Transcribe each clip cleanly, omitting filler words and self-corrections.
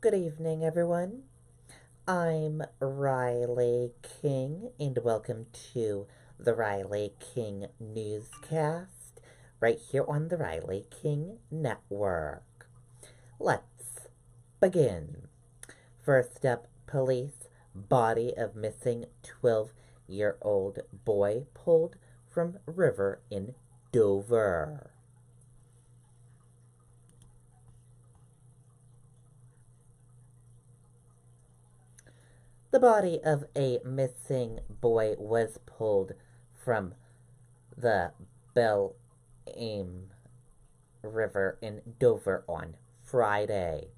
Good evening, everyone. I'm Riley King, and welcome to the Riley King Newscast, right here on the Riley King Network. Let's begin. First up, police body of missing 12-year-old boy pulled from river in Dover. The body of a missing boy was pulled from the Belle Aime River in Dover on Friday.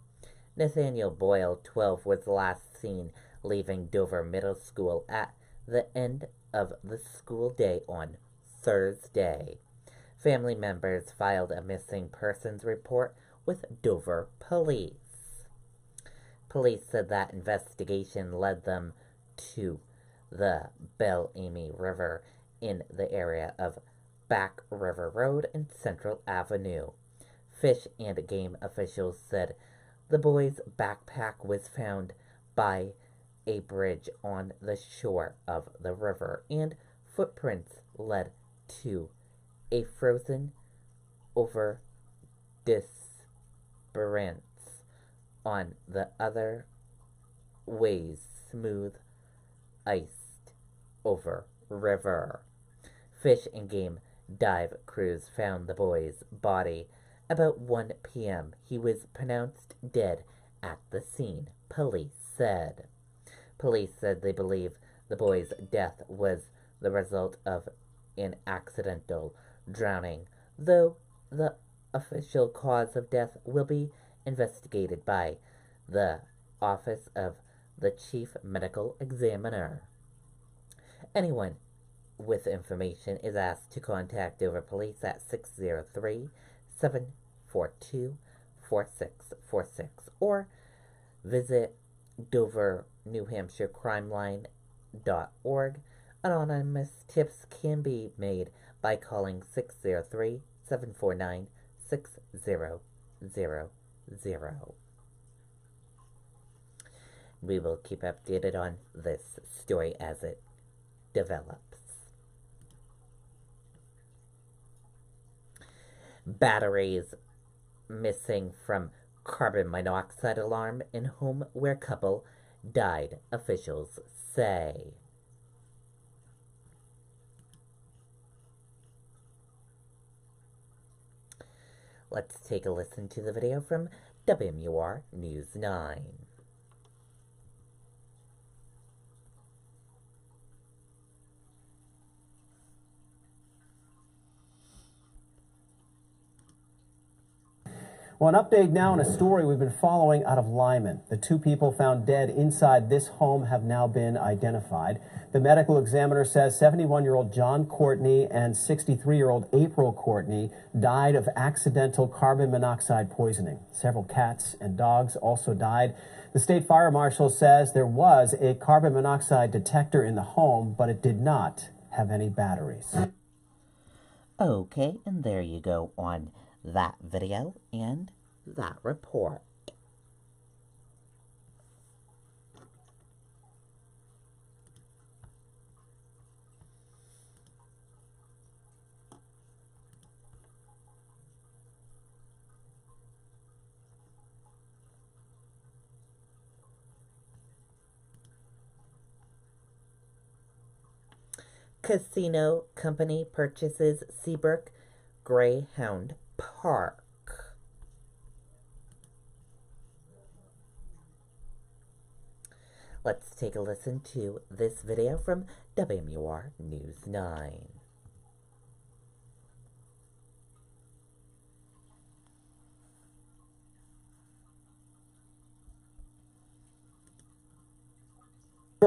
Nathaniel Boyle, 12, was last seen leaving Dover Middle School at the end of the school day on Thursday. Family members filed a missing persons report with Dover police. Police said that investigation led them to the Belle Aime River in the area of Back River Road and Central Avenue. Fish and Game officials said the boy's backpack was found by a bridge on the shore of the river, and footprints led to a frozen over disparance on the other ways smooth iced over river. Fish and Game dive crews found the boy's body about 1 p.m. He was pronounced dead at the scene, police said. Police said they believe the boy's death was the result of an accidental drowning, though the official cause of death will be investigated by the Office of the Chief Medical Examiner. Anyone with information is asked to contact Dover Police at 603-742-4646 or visit Dover, New Hampshire crimeline.org. Anonymous tips can be made by calling 603-749-6000. We will keep updated on this story as it develops. Batteries missing from carbon monoxide alarm in home where couple died, officials say. Let's take a listen to the video from WMUR News 9. Well, an update now on a story we've been following out of Lyman. The two people found dead inside this home have now been identified. The medical examiner says 71-year-old John Courtney and 63-year-old April Courtney died of accidental carbon monoxide poisoning. Several cats and dogs also died. The state fire marshal says there was a carbon monoxide detector in the home, but it did not have any batteries. Okay, and there you go on that video and that report. Casino company purchases Seabrook Greyhound Park. Let's take a listen to this video from WMUR News 9.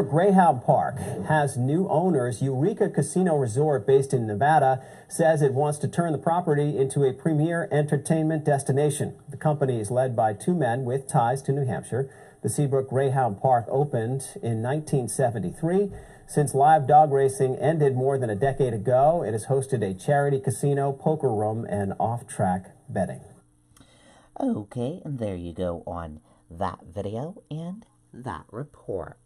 Greyhound Park has new owners. Eureka Casino Resort, based in Nevada, says it wants to turn the property into a premier entertainment destination. The company is led by two men with ties to New Hampshire. The Seabrook Greyhound Park opened in 1973. Since live dog racing ended more than a decade ago, it has hosted a charity casino, poker room, and off-track betting. Okay, and there you go on that video and that report.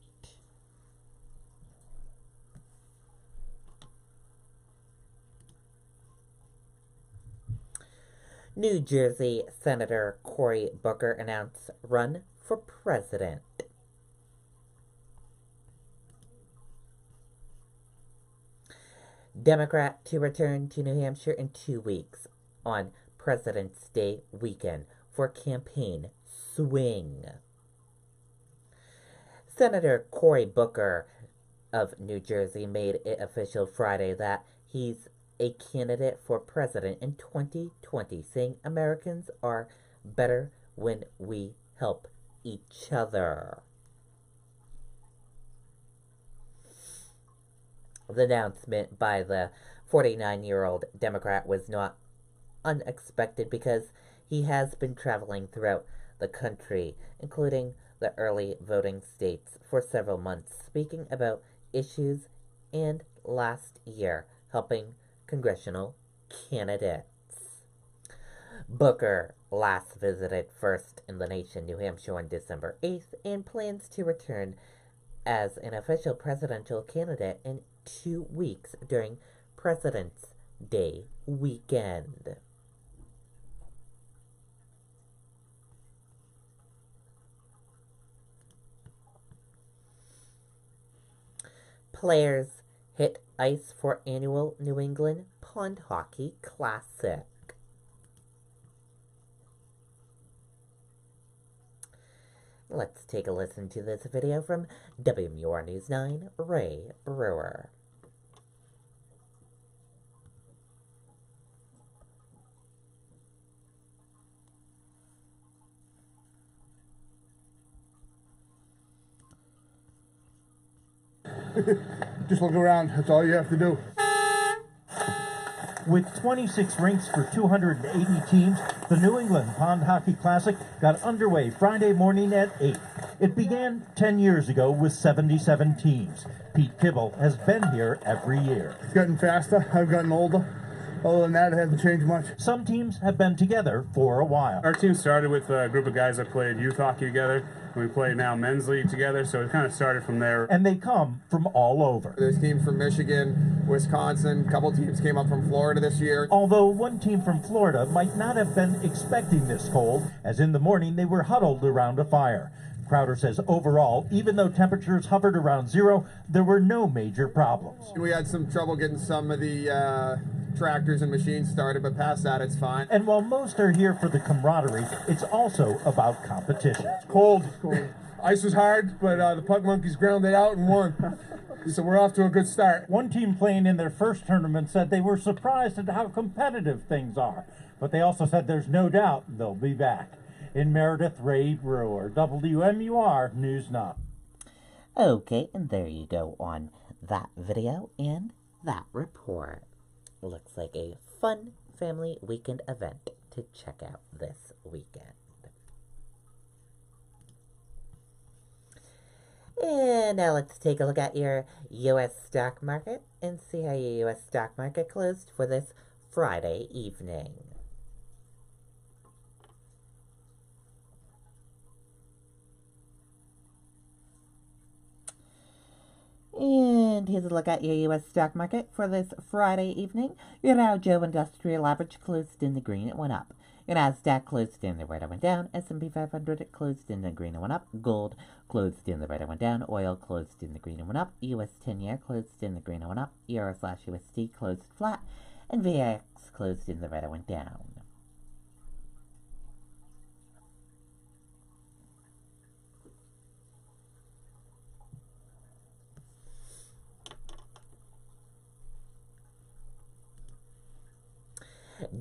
New Jersey Senator Cory Booker announced run for president. Democrat to return to New Hampshire in 2 weeks on President's Day weekend for campaign swing. Senator Cory Booker of New Jersey made it official Friday that he's a candidate for president in 2020, saying Americans are better when we help each other. The announcement by the 49-year-old Democrat was not unexpected because he has been traveling throughout the country, including the early voting states, for several months, speaking about issues and last year helping congressional candidates. Booker last visited First in the Nation, New Hampshire on December 8th and plans to return as an official presidential candidate in 2 weeks during President's Day weekend. Players hit ice for annual New England Pond Hockey Classic. Let's take a listen to this video from WMUR News 9, Ray Brewer. Just look around. That's all you have to do. With 26 rinks for 280 teams, the New England Pond Hockey Classic got underway Friday morning at 8. It began 10 years ago with 77 teams. Pete Kibble has been here every year. It's getting faster. I've gotten older. Other than that, it hasn't changed much. Some teams have been together for a while. Our team started with a group of guys that played youth hockey together. We play now men's league together, so it kind of started from there. And they come from all over. There's teams from Michigan, Wisconsin, a couple teams came up from Florida this year. Although one team from Florida might not have been expecting this cold, as in the morning they were huddled around a fire. Crowder says overall, even though temperatures hovered around zero, there were no major problems. We had some trouble getting some of the tractors and machines started, but past that, it's fine. And while most are here for the camaraderie, it's also about competition. It's cold. Ice was hard, but the Puck Monkeys ground it out and won. So we're off to a good start. One team playing in their first tournament said they were surprised at how competitive things are, but they also said there's no doubt they'll be back. In Meredith, Ray Brewer, WMUR News 9. Okay, and there you go on that video and that report. Looks like a fun family weekend event to check out this weekend. And now let's take a look at your U.S. stock market and see how your U.S. stock market closed for this Friday evening. And here's a look at your U.S. stock market for this Friday evening. Your Dow Jones Industrial Average closed in the green, it went up. Your Nasdaq closed in the red, it went down. S&P 500 closed in the green, it went up. Gold closed in the red, it went down. Oil closed in the green, it went up. U.S. 10-year closed in the green, it went up. Euro/USD closed flat. And VX closed in the red, it went down.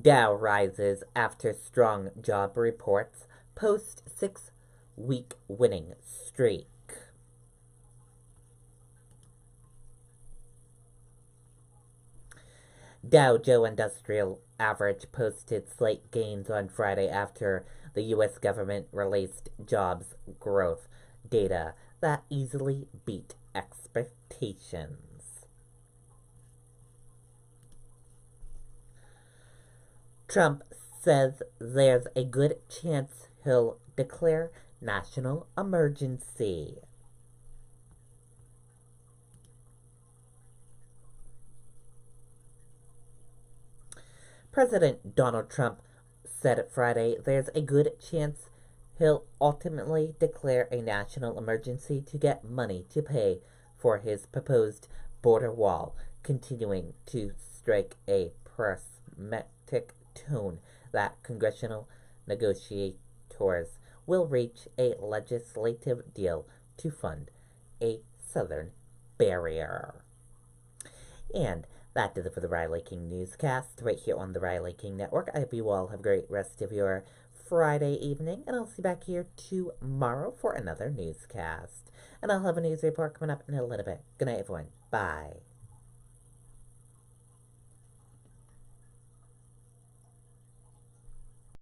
Dow rises after strong job reports, post 6-week winning streak. Dow Jones Industrial Average posted slight gains on Friday after the U.S. government released jobs growth data that easily beat expectations. Trump says there's a good chance he'll declare national emergency. President Donald Trump said Friday there's a good chance he'll ultimately declare a national emergency to get money to pay for his proposed border wall, continuing to strike a pragmatic tone that congressional negotiators will reach a legislative deal to fund a southern barrier. And that does it for the Riley King Newscast right here on the Riley King Network. I hope you all have a great rest of your Friday evening, and I'll see you back here tomorrow for another newscast. And I'll have a news report coming up in a little bit. Good night, everyone. Bye.